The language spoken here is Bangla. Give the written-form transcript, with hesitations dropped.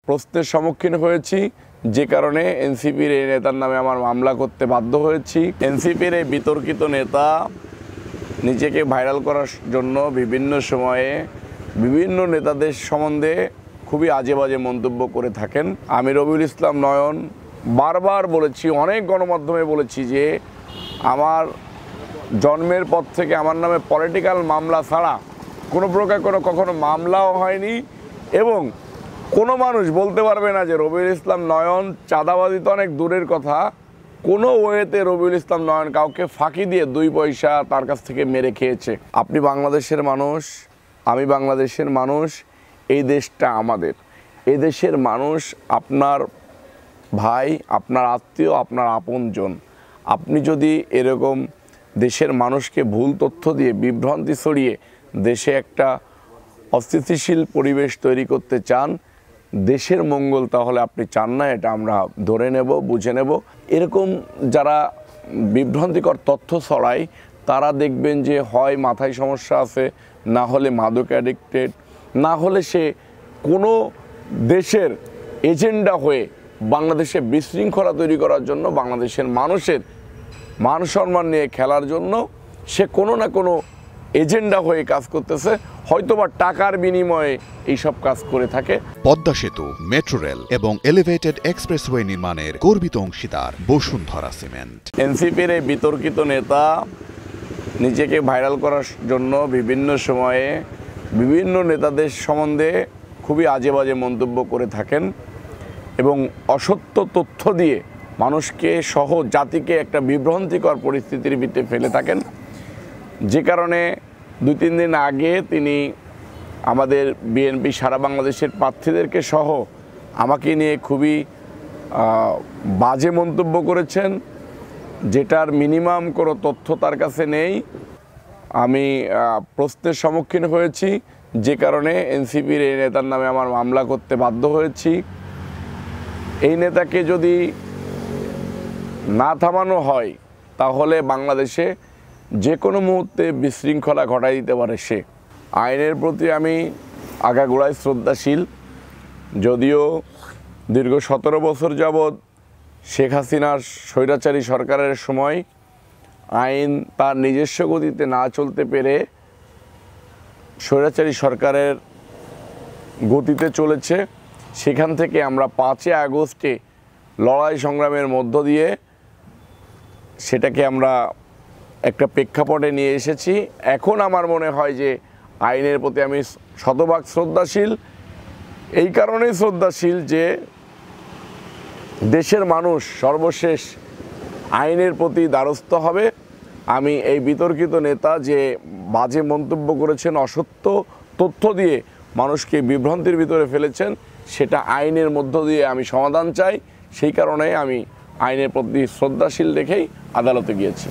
প্রশ্নের সম্মুখীন হয়েছি, যে কারণে এনসিপির এই নেতার নামে আমার মামলা করতে বাধ্য হয়েছি। এনসিপির এই বিতর্কিত নেতা নিজেকে ভাইরাল করার জন্য বিভিন্ন সময়ে বিভিন্ন নেতাদের সম্বন্ধে খুবই আজে বাজে মন্তব্য করে থাকেন। আমি রবিউল ইসলাম নয়ন বারবার বলেছি, অনেক গণমাধ্যমে বলেছি যে আমার জন্মের পর থেকে আমার নামে পলিটিক্যাল মামলা ছাড়া কোনো প্রকার কখনো মামলাও হয়নি, এবং কোনো মানুষ বলতে পারবে না যে রবিউল ইসলাম নয়ন চাঁদাবাজি তো অনেক দূরের কথা, কোনো ওয়েতে রবিউল ইসলাম নয়ন কাউকে ফাঁকি দিয়ে 2 পয়সা তার কাছ থেকে মেরে খেয়েছে। আপনি বাংলাদেশের মানুষ, আমি বাংলাদেশের মানুষ, এই দেশটা আমাদের। এই দেশের মানুষ আপনার ভাই, আপনার আত্মীয়, আপনার আপনজন। আপনি যদি এরকম দেশের মানুষকে ভুল তথ্য দিয়ে বিভ্রান্তি ছড়িয়ে দেশে একটা অস্থিতিশীল পরিবেশ তৈরি করতে চান, দেশের মঙ্গল তাহলে আপনি চান না, এটা আমরা ধরে নেব, বুঝে নেব। এরকম যারা বিভ্রান্তিকর তথ্য ছড়ায় তারা দেখবেন যে হয় মাথায় সমস্যা আছে, না হলে মাদক অ্যাডিক্টেড, না হলে সে কোনো দেশের এজেন্ডা হয়ে বাংলাদেশে বিশৃঙ্খলা তৈরি করার জন্য, বাংলাদেশের মানুষের মান সম্মান নিয়ে খেলার জন্য সে কোনো না কোনো এজেন্ডা হয়ে কাজ করতেছে, হয়তোবা টাকার বিনিময়ে এইসব কাজ করে থাকে। পদ্মা সেতু, মেট্রো রেল এবং এলিভেটেড এক্সপ্রেসওয়ে নির্মাণের গর্বিত অংশীদার বসুন্ধরা সিমেন্ট। এনসিপির এই বিতর্কিত নেতা নিজেকে ভাইরাল করার জন্য বিভিন্ন সময়ে বিভিন্ন নেতাদের সম্বন্ধে খুবই আজে বাজে মন্তব্য করে থাকেন এবং অসত্য তথ্য দিয়ে মানুষকে সহ জাতিকে একটা বিভ্রান্তিকর পরিস্থিতির ভিতরে ফেলে থাকেন, যে কারণে 2-3 দিন আগে তিনি আমাদের বিএনপি সারা বাংলাদেশের প্রার্থীদেরকে সহ আমাকে নিয়ে খুবই বাজে মন্তব্য করেছেন, যেটার মিনিমাম কোনো তথ্য তার কাছে নেই। আমি প্রশ্নের সম্মুখীন হয়েছি, যে কারণে এনসিপির এই নেতার নামে আমার মামলা করতে বাধ্য হয়েছি। এই নেতাকে যদি না থামানো হয় তাহলে বাংলাদেশে যে কোনো মুহূর্তে বিশৃঙ্খলা ঘটাই দিতে পারে সে। আইনের প্রতি আমি আগাগোড়ায় শ্রদ্ধাশীল, যদিও দীর্ঘ 17 বছর যাবৎ শেখ হাসিনার স্বৈরাচারী সরকারের সময় আইন তার নিজস্ব গতিতে না চলতে পেরে স্বৈরাচারী সরকারের গতিতে চলেছে। সেখান থেকে আমরা 5 আগস্টে লড়াই সংগ্রামের মধ্য দিয়ে সেটাকে আমরা একটা প্রেক্ষাপটে নিয়ে এসেছি। এখন আমার মনে হয় যে আইনের প্রতি আমি শতভাগ শ্রদ্ধাশীল। এই কারণেই শ্রদ্ধাশীল যে দেশের মানুষ সর্বশেষ আইনের প্রতি দ্বারস্থ হবে। আমি এই বিতর্কিত নেতা যে বাজে মন্তব্য করেছেন, অসত্য তথ্য দিয়ে মানুষকে বিভ্রান্তির ভিতরে ফেলেছেন, সেটা আইনের মধ্য দিয়ে আমি সমাধান চাই। সেই কারণে আমি আইনের প্রতি শ্রদ্ধাশীল রেখেই আদালতে গিয়েছি।